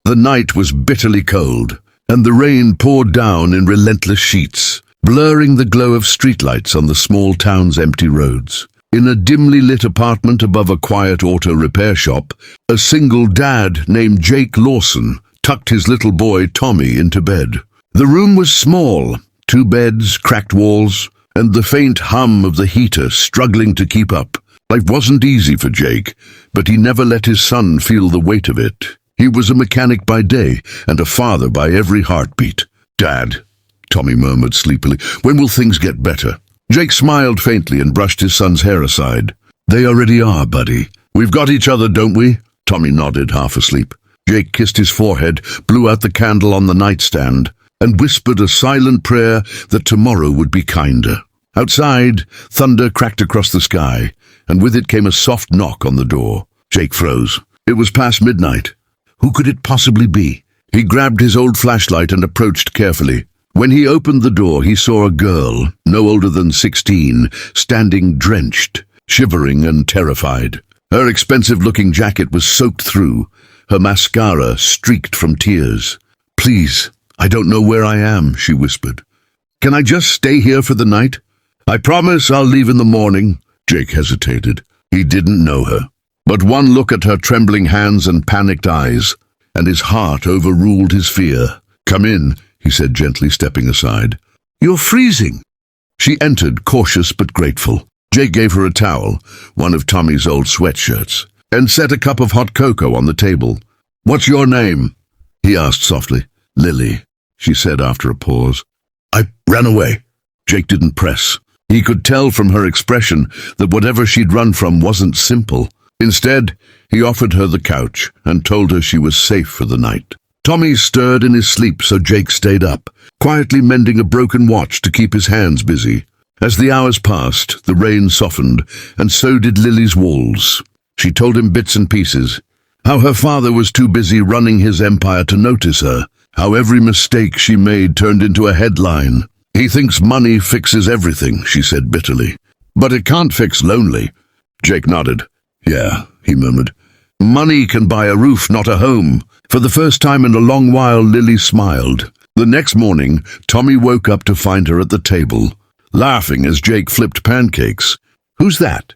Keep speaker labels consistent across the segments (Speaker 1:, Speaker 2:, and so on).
Speaker 1: The night was bitterly cold, and the rain poured down in relentless sheets, blurring the glow of streetlights on the small town's empty roads. In a dimly lit apartment above a quiet auto repair shop, a single dad named Jake Lawson tucked his little boy Tommy into bed. The room was small, 2 beds, cracked walls, and the faint hum of the heater struggling to keep up. Life wasn't easy for Jake, but he never let his son feel the weight of it. He was a mechanic by day and a father by every heartbeat. "Dad," Tommy murmured sleepily, "when will things get better?" Jake smiled faintly and brushed his son's hair aside. "They already are, buddy. We've got each other, don't we?" Tommy nodded, half asleep. Jake kissed his forehead, blew out the candle on the nightstand, and whispered a silent prayer that tomorrow would be kinder. Outside, thunder cracked across the sky, and with it came a soft knock on the door. Jake froze. It was past midnight. Who could it possibly be? He grabbed his old flashlight and approached carefully. When he opened the door, he saw a girl, no older than 16, standing drenched, shivering and terrified. Her expensive-looking jacket was soaked through, her mascara streaked from tears. "Please, I don't know where I am," she whispered. "Can I just stay here for the night? I promise I'll leave in the morning." Jake hesitated. He didn't know her. But one look at her trembling hands and panicked eyes, and his heart overruled his fear. "Come in," he said gently, stepping aside. "You're freezing." She entered, cautious but grateful. Jake gave her a towel, one of Tommy's old sweatshirts, and set a cup of hot cocoa on the table. "What's your name?" he asked softly. "Lily," she said after a pause. "I ran away." Jake didn't press. He could tell from her expression that whatever she'd run from wasn't simple. Instead, he offered her the couch and told her she was safe for the night. Tommy stirred in his sleep, so Jake stayed up, quietly mending a broken watch to keep his hands busy. As the hours passed, the rain softened, and so did Lily's walls. She told him bits and pieces. How her father was too busy running his empire to notice her. How every mistake she made turned into a headline. "He thinks money fixes everything," she said bitterly. "But it can't fix lonely." Jake nodded. "Yeah," he murmured. "Money can buy a roof, not a home." For the first time in a long while, Lily smiled. The next morning, Tommy woke up to find her at the table, laughing as Jake flipped pancakes. "Who's that?"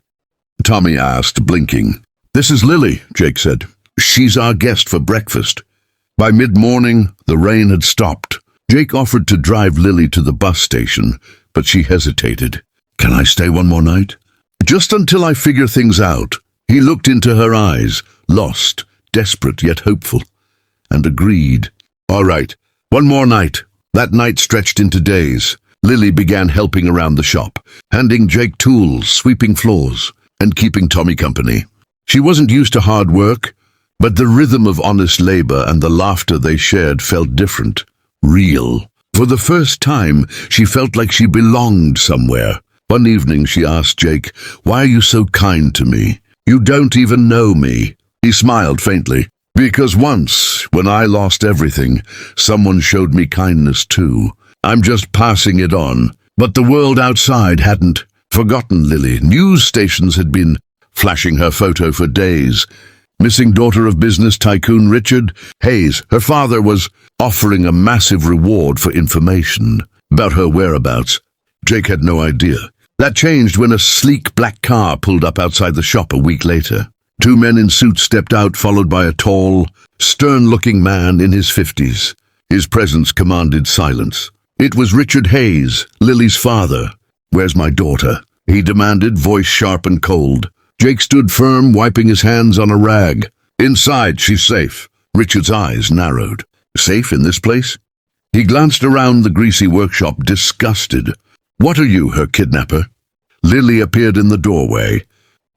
Speaker 1: Tommy asked, blinking. "This is Lily," Jake said. "She's our guest for breakfast." By mid-morning, the rain had stopped. Jake offered to drive Lily to the bus station, but she hesitated. "Can I stay one more night?" "Just until I figure things out." He looked into her eyes, lost, desperate yet hopeful, and agreed. "All right, one more night." That night stretched into days. Lily began helping around the shop, handing Jake tools, sweeping floors, and keeping Tommy company. She wasn't used to hard work, but the rhythm of honest labor and the laughter they shared felt different, real. For the first time, she felt like she belonged somewhere. One evening she asked Jake, "Why are you so kind to me? You don't even know me." He smiled faintly. "Because once, when I lost everything, someone showed me kindness too. I'm just passing it on." But the world outside hadn't forgotten Lily. News stations had been flashing her photo for days. Missing daughter of business tycoon Richard Hayes. Her father was offering a massive reward for information about her whereabouts. Jake had no idea. That changed when a sleek black car pulled up outside the shop a week later. 2 men in suits stepped out, followed by a tall, stern-looking man in his 50s. His presence commanded silence. It was Richard Hayes, Lily's father. "Where's my daughter?" he demanded, voice sharp and cold. Jake stood firm, wiping his hands on a rag. "Inside, she's safe." Richard's eyes narrowed. "Safe in this place?" He glanced around the greasy workshop, disgusted. "What are you, her kidnapper?" Lily appeared in the doorway.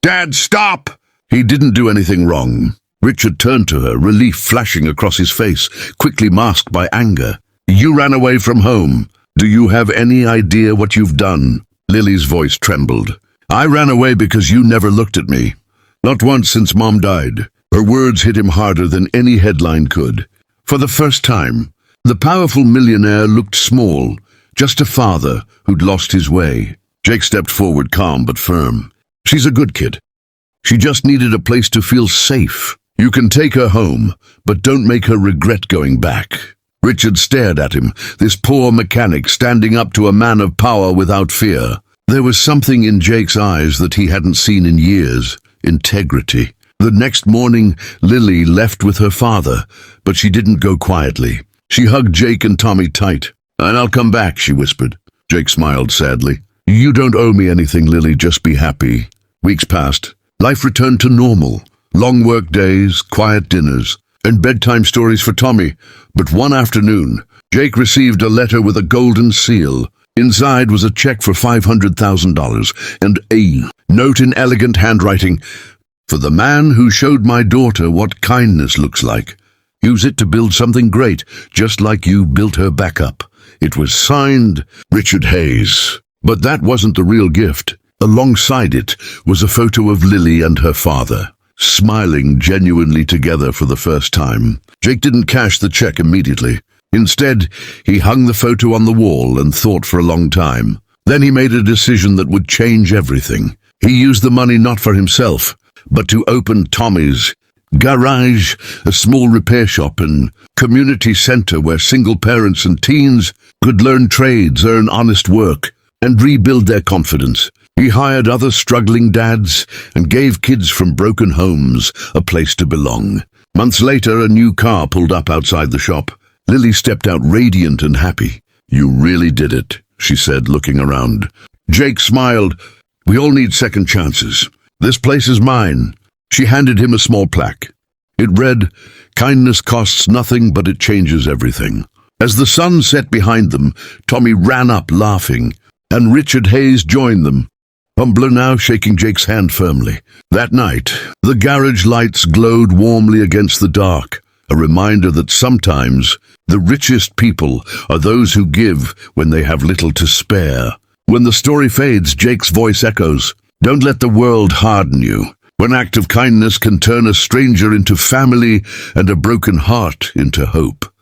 Speaker 1: "Dad, stop!" He didn't do anything wrong. Richard turned to her, relief flashing across his face, quickly masked by anger. "You ran away from home. Do you have any idea what you've done?" Lily's voice trembled. "I ran away because you never looked at me. Not once since Mom died." Her words hit him harder than any headline could. For the first time, the powerful millionaire looked small, just a father who'd lost his way. Jake stepped forward, calm but firm. "She's a good kid. She just needed a place to feel safe." You can take her home, but don't make her regret going back. Richard stared at him, this poor mechanic standing up to a man of power without fear. There was something in Jake's eyes that he hadn't seen in years: integrity. The next morning, Lily left with her father, but she didn't go quietly. She hugged Jake and Tommy tight. "And I'll come back," she whispered. Jake smiled sadly. "You don't owe me anything, Lily, just be happy." Weeks passed. Life returned to normal. Long work days, quiet dinners, and bedtime stories for Tommy. But one afternoon, Jake received a letter with a golden seal. Inside was a check for $500,000 and a note in elegant handwriting: "For the man who showed my daughter what kindness looks like. Use it to build something great, just like you built her back up." It was signed Richard Hayes. But that wasn't the real gift. Alongside it was a photo of Lily and her father, smiling genuinely together for the first time. Jake didn't cash the check immediately. Instead, he hung the photo on the wall and thought for a long time. Then he made a decision that would change everything. He used the money not for himself, but to open Tommy's garage, a small repair shop and community center where single parents and teens could learn trades, earn honest work, and rebuild their confidence. He hired other struggling dads and gave kids from broken homes a place to belong. Months later, a new car pulled up outside the shop. Lily stepped out radiant and happy. "You really did it," she said, looking around. Jake smiled. "We all need second chances. This place is mine." She handed him a small plaque. It read, "Kindness costs nothing, but it changes everything." As the sun set behind them, Tommy ran up laughing, and Richard Hayes joined them, humbler now, shaking Jake's hand firmly. That night, the garage lights glowed warmly against the dark, a reminder that sometimes the richest people are those who give when they have little to spare. When the story fades, Jake's voice echoes, "Don't let the world harden you. One act of kindness can turn a stranger into family and a broken heart into hope."